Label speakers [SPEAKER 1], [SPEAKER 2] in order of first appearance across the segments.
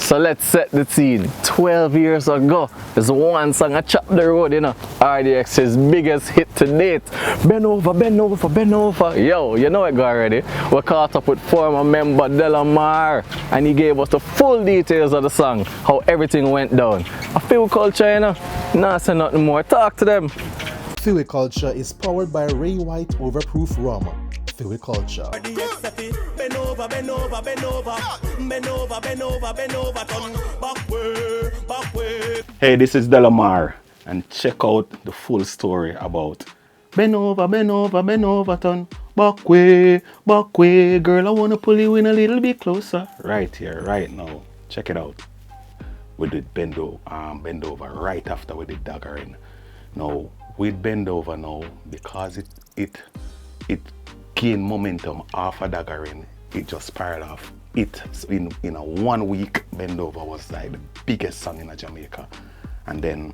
[SPEAKER 1] So let's set the scene. 12 years ago, there's one song I chopped the road, you know. RDX's biggest hit to date. Bend over, bend over, bend over. Yo, you know it go already. We're caught up with former member Delomar, and he gave us the full details of the song, how everything went down. I feel culture, you know. Nah, say nothing more. Talk to them.
[SPEAKER 2] Feel Culture is powered by Ray White Overproof Rum. Feel Culture.
[SPEAKER 3] Bend over, bend over, bend over, bend over, bend over, bend over, turn back way.
[SPEAKER 4] Hey, this is Delomar, and check out the full story about bend over, bend over, bend over, turn back way, girl. I wanna pull you in a little bit closer. Right here, right now. Check it out. We did bend over right after we did daggering. Now with bend over now, because it gained momentum after daggering, it just spiraled off. In a 1 week, Bend Over was like the biggest song in Jamaica. And then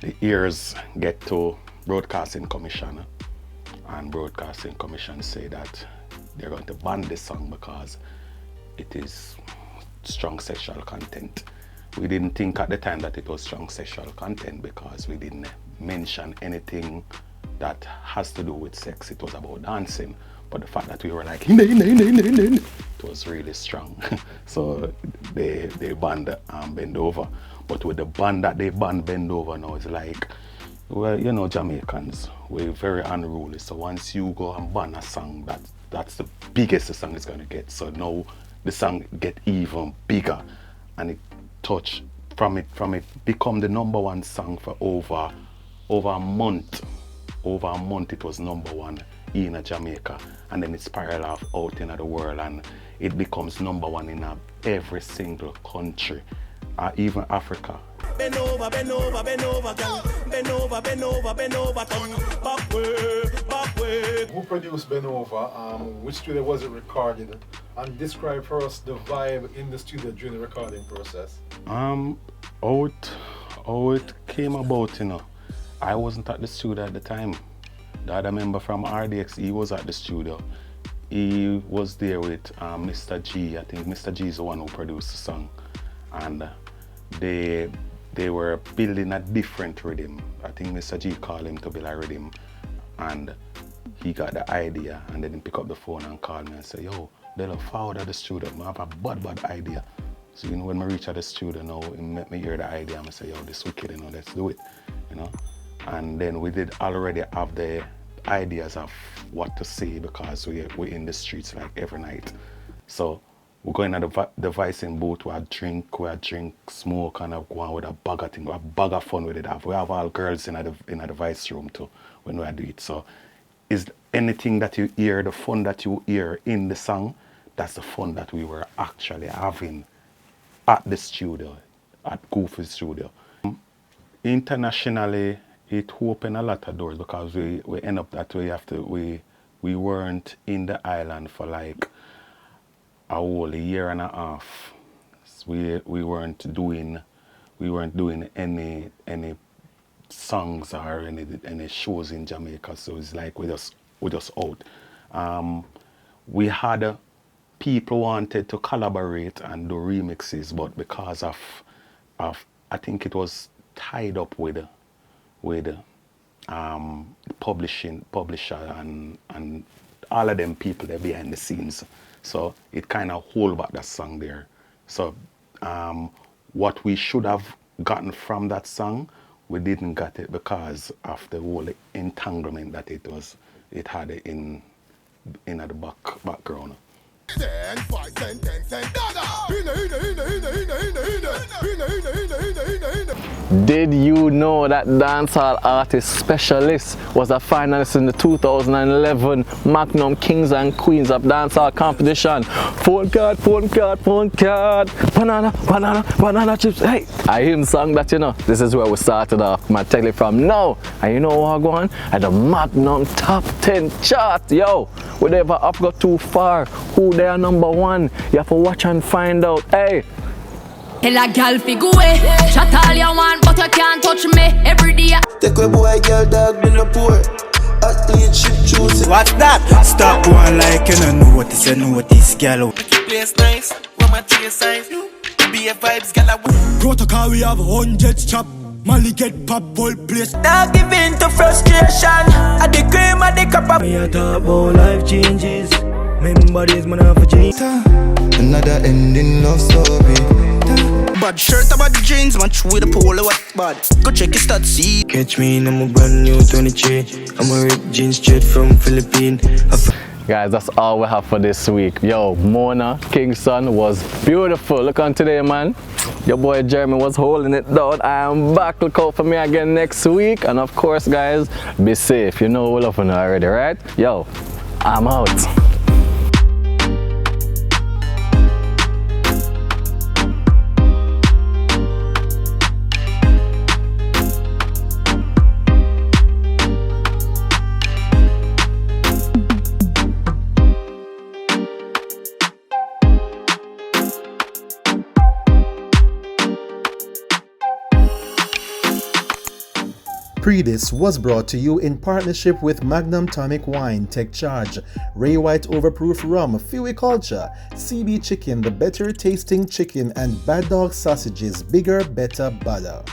[SPEAKER 4] the ears get to Broadcasting Commission, and Broadcasting Commission say that they're going to ban this song because it is strong sexual content. We didn't think at the time that it was strong sexual content because we didn't mention anything that has to do with sex. It was about dancing. But the fact that we were like, it was really strong. So they banned Bend Over. But with the ban that they banned Bend Over now, it's like, well, you know, Jamaicans, we're very unruly. So once you go and ban a song, that's the biggest the song is going to get. So now the song get even bigger. And it touched, from it become the #1 song for over a month. Over a month it was #1 in Jamaica, and then it spiraled off out in the world, and it becomes #1 in every single country, even Africa.
[SPEAKER 3] Bend over, bend over, bend over, girl. Bend over, bend over, bend over, turn back way.
[SPEAKER 5] Who produced Bend Over? Which studio was it recorded? And describe for us the vibe in the studio during the recording process.
[SPEAKER 4] How it came about, you know. I wasn't at the studio at the time. The other member from RDX, he was at the studio. He was there with Mr. G. I think Mr. G is the one who produced the song. And they were building a different rhythm. I think Mr. G called him to build a rhythm. And he got the idea, and then he picked up the phone and called me and said, yo, they look forward at the studio. I have a bad idea. So, you know, when I reach at the studio now, he made me hear the idea and I say, yo, this wicked, you know, let's do it, you know. And then we did already have the ideas of what to say because we're in the streets like every night. So we're going at the voicing booth, we had drink, smoke, and go on with a bag of thing, a bag of fun with it. We have all girls in the voice room too when we do it. So is anything that you hear, the fun that you hear in the song, that's the fun that we were actually having at the studio, at Goofy Studio. Internationally, it opened a lot of doors because we end up that we weren't in the island for like a whole year and a half. So we weren't doing any songs or any shows in Jamaica. So it's like we just out. We had people wanted to collaborate and do remixes, but because of I think it was tied up with publisher and all of them people there behind the scenes. So it kind of hold back that song there. So what we should have gotten from that song, we didn't get it because of the whole entanglement that it had in the background.
[SPEAKER 3] 10, 5 cent, 10 cent,
[SPEAKER 1] Did you know that dancehall artist Specialist was a finalist in the 2011 Magnum Kings and Queens of Dancehall competition? Phone card, banana chips. Hey, I hear him song that, you know. This is where we started off. My tell you from now. And you know what I'm going? At the Magnum Top 10 Chart. Yo, whatever I've got too far, who they are #1, you have to watch and find out. Hey.
[SPEAKER 6] Tell a gal fi go away. Chat all you want, but you can't touch me. Every day.
[SPEAKER 7] Take a boy, girl, dog, been a poor. Athlete, shit, choose.
[SPEAKER 8] What's that? Stop going like you don't know what this, girl.
[SPEAKER 3] Place nice,
[SPEAKER 7] my chest size. BF vibes, gal a
[SPEAKER 3] Protocol, we have 100 chop. Molly get pop whole place.
[SPEAKER 7] Now give in to frustration. At the cream, at the cup of
[SPEAKER 3] Me a talk about life changes. Remember this man have a change.
[SPEAKER 7] another ending love story. Bad shirt about the jeans, match with the polo, what bad? Go check your stats, see.
[SPEAKER 3] Catch me in a brand new 23. I'm a ripped jeans straight from Philippines.
[SPEAKER 1] Guys, that's all we have for this week. Yo, Mona Kingston was beautiful. Look on today, man. Your boy Jeremy was holding it down. I am back. Look out for me again next week. And of course, guys, be safe. You know we love you already, right? Yo, I'm out.
[SPEAKER 2] Pree Dis was brought to you in partnership with Magnum Tonic Wine, Tech Charge, Ray White Overproof Rum, Philly Culture, CB Chicken, the better tasting chicken, and Bad Dog Sausages, bigger, better, badder.